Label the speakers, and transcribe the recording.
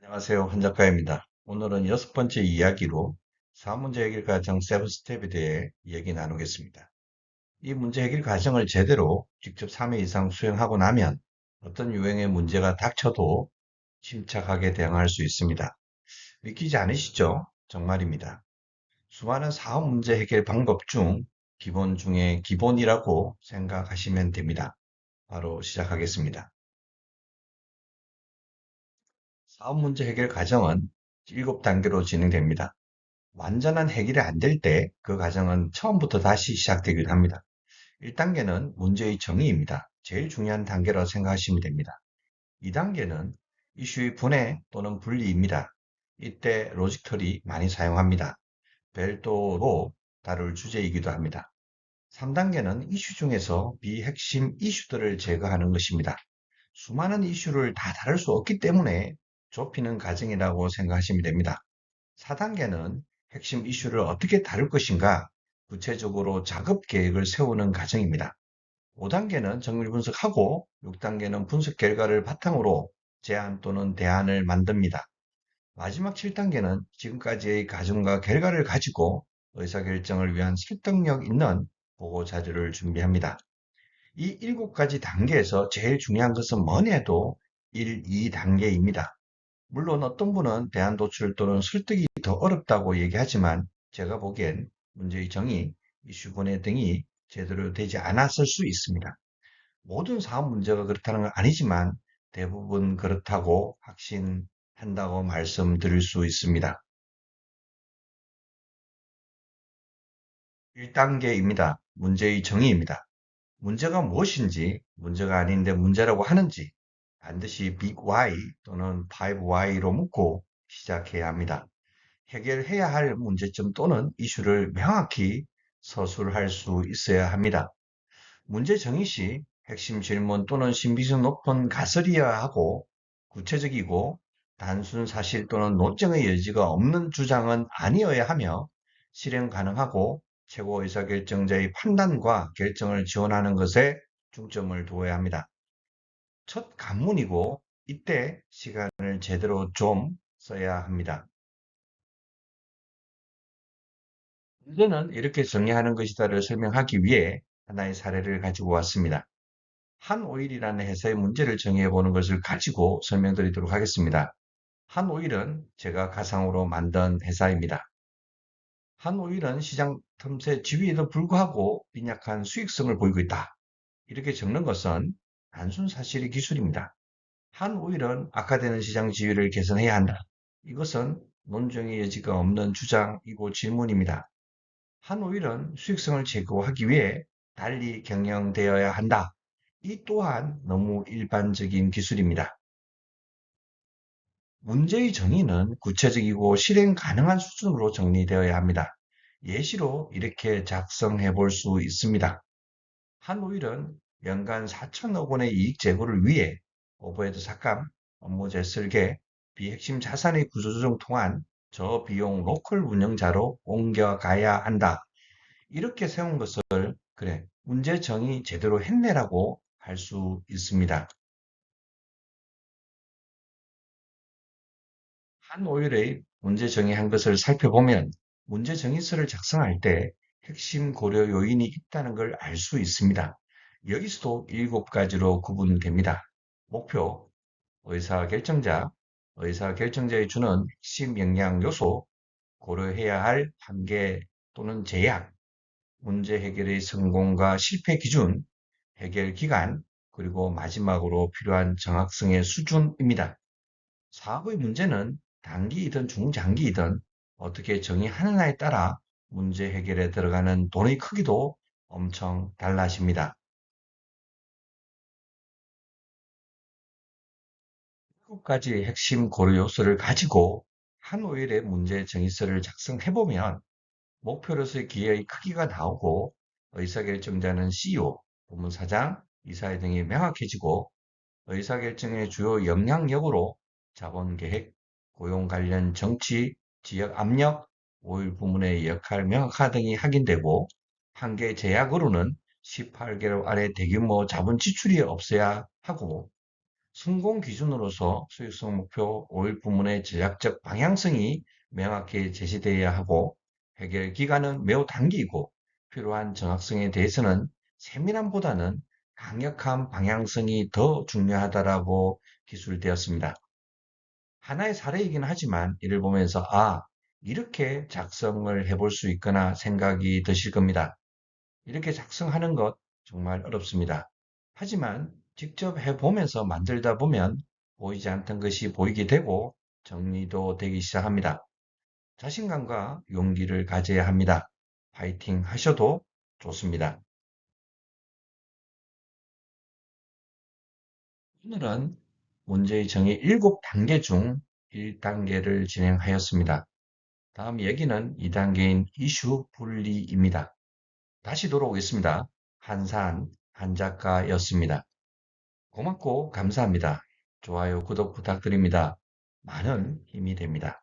Speaker 1: 안녕하세요. 한 작가입니다. 오늘은 여섯 번째 이야기로 사문제 해결 과정 세븐 스텝에 대해 이야기 나누겠습니다. 이 문제 해결 과정을 제대로 직접 3회 이상 수행하고 나면 어떤 유형의 문제가 닥쳐도 침착하게 대응할 수 있습니다. 믿기지 않으시죠? 정말입니다. 수많은 사업 문제 해결 방법 중 기본 중에 기본이라고 생각하시면 됩니다. 바로 시작하겠습니다. 사업 문제 해결 과정은 7단계로 진행됩니다. 완전한 해결이 안 될 때 그 과정은 처음부터 다시 시작되기도 합니다. 1단계는 문제의 정의입니다. 제일 중요한 단계라고 생각하시면 됩니다. 2단계는 이슈의 분해 또는 분리입니다. 이때 로직털이 많이 사용합니다. 별도로 다룰 주제이기도 합니다. 3단계는 이슈 중에서 비핵심 이슈들을 제거하는 것입니다. 수많은 이슈를 다 다룰 수 없기 때문에 좁히는 과정이라고 생각하시면 됩니다. 4단계는 핵심 이슈를 어떻게 다룰 것인가 구체적으로 작업 계획을 세우는 과정입니다. 5단계는 정밀 분석하고 6단계는 분석 결과를 바탕으로 제안 또는 대안을 만듭니다. 마지막 7단계는 지금까지의 과정과 결과를 가지고 의사결정을 위한 설득력 있는 보고 자료를 준비합니다. 이 7가지 단계에서 제일 중요한 것은 뭐니 해도 1, 2단계입니다. 물론 어떤 분은 대안 도출 또는 설득이 더 어렵다고 얘기하지만 제가 보기엔 문제의 정의, 이슈 분해 등이 제대로 되지 않았을 수 있습니다. 모든 사업 문제가 그렇다는 건 아니지만 대부분 그렇다고 확신한다고 말씀드릴 수 있습니다. 1단계입니다. 문제의 정의입니다. 문제가 무엇인지, 문제가 아닌데 문제라고 하는지 반드시 Big Why 또는 5Why로 묻고 시작해야 합니다. 해결해야 할 문제점 또는 이슈를 명확히 서술할 수 있어야 합니다. 문제 정의 시 핵심 질문 또는 신빙성 높은 가설이어야 하고 구체적이고 단순 사실 또는 논쟁의 여지가 없는 주장은 아니어야 하며 실행 가능하고 최고 의사결정자의 판단과 결정을 지원하는 것에 중점을 두어야 합니다. 첫 관문이고 이때 시간을 제대로 좀 써야 합니다. 문제는 이렇게 정리하는 것이다를 설명하기 위해 하나의 사례를 가지고 왔습니다. 한오일이라는 회사의 문제를 정의해 보는 것을 가지고 설명드리도록 하겠습니다. 한오일은 제가 가상으로 만든 회사입니다. 한오일은 시장 틈새 지위에도 불구하고 빈약한 수익성을 보이고 있다. 이렇게 적는 것은 단순 사실의 기술입니다. 한오일은 악화되는 시장 지위를 개선해야 한다. 이것은 논쟁의 여지가 없는 주장이고 질문입니다. 한오일은 수익성을 제고하기 위해 달리 경영되어야 한다. 이 또한 너무 일반적인 기술입니다. 문제의 정의는 구체적이고 실행 가능한 수준으로 정리되어야 합니다. 예시로 이렇게 작성해 볼 수 있습니다. 한오일은 연간 4천억 원의 이익 제고를 위해 오버헤드 삭감, 업무재 설계, 비핵심 자산의 구조조정 통한 저비용 로컬 운영자로 옮겨가야 한다. 이렇게 세운 것을 그래, 문제 정의 제대로 했네라고 할 수 있습니다. 한 오일의 문제 정의한 것을 살펴보면 문제 정의서를 작성할 때 핵심 고려 요인이 있다는 걸 알 수 있습니다. 여기서도 7가지로 구분됩니다. 목표, 의사결정자, 의사결정자에 주는 핵심 영향 요소, 고려해야 할 한계 또는 제약, 문제 해결의 성공과 실패 기준, 해결 기간, 그리고 마지막으로 필요한 정확성의 수준입니다. 사업의 문제는 단기이든 중장기이든 어떻게 정의하느냐에 따라 문제 해결에 들어가는 돈의 크기도 엄청 달라집니다. 7가지 핵심 고려 요소를 가지고 한 오일의 문제 정의서를 작성해보면 목표로서의 기여의 크기가 나오고 의사결정자는 CEO, 부문사장, 이사 등이 명확해지고 의사결정의 주요 영향력으로 자본계획, 고용 관련 정치, 지역 압력, 오일 부문의 역할 명확화 등이 확인되고 한계 제약으로는 18개월 안에 대규모 자본 지출이 없어야 하고 성공 기준으로서 수익성 목표 5일 부문의 전략적 방향성이 명확히 제시되어야 하고 해결 기간은 매우 단기이고 필요한 정확성에 대해서는 세밀함보다는 강력한 방향성이 더 중요하다라고 기술되었습니다. 하나의 사례이긴 하지만 이를 보면서 이렇게 작성을 해볼 수 있구나 생각이 드실 겁니다. 이렇게 작성하는 것 정말 어렵습니다. 하지만 직접 해보면서 만들다 보면 보이지 않던 것이 보이게 되고 정리도 되기 시작합니다. 자신감과 용기를 가져야 합니다. 파이팅 하셔도 좋습니다. 오늘은 문제의 정의 7단계 중 1단계를 진행하였습니다. 다음 얘기는 2단계인 이슈 분리입니다. 다시 돌아오겠습니다. 한산 한작가였습니다. 고맙고 감사합니다. 좋아요, 구독 부탁드립니다. 많은 힘이 됩니다.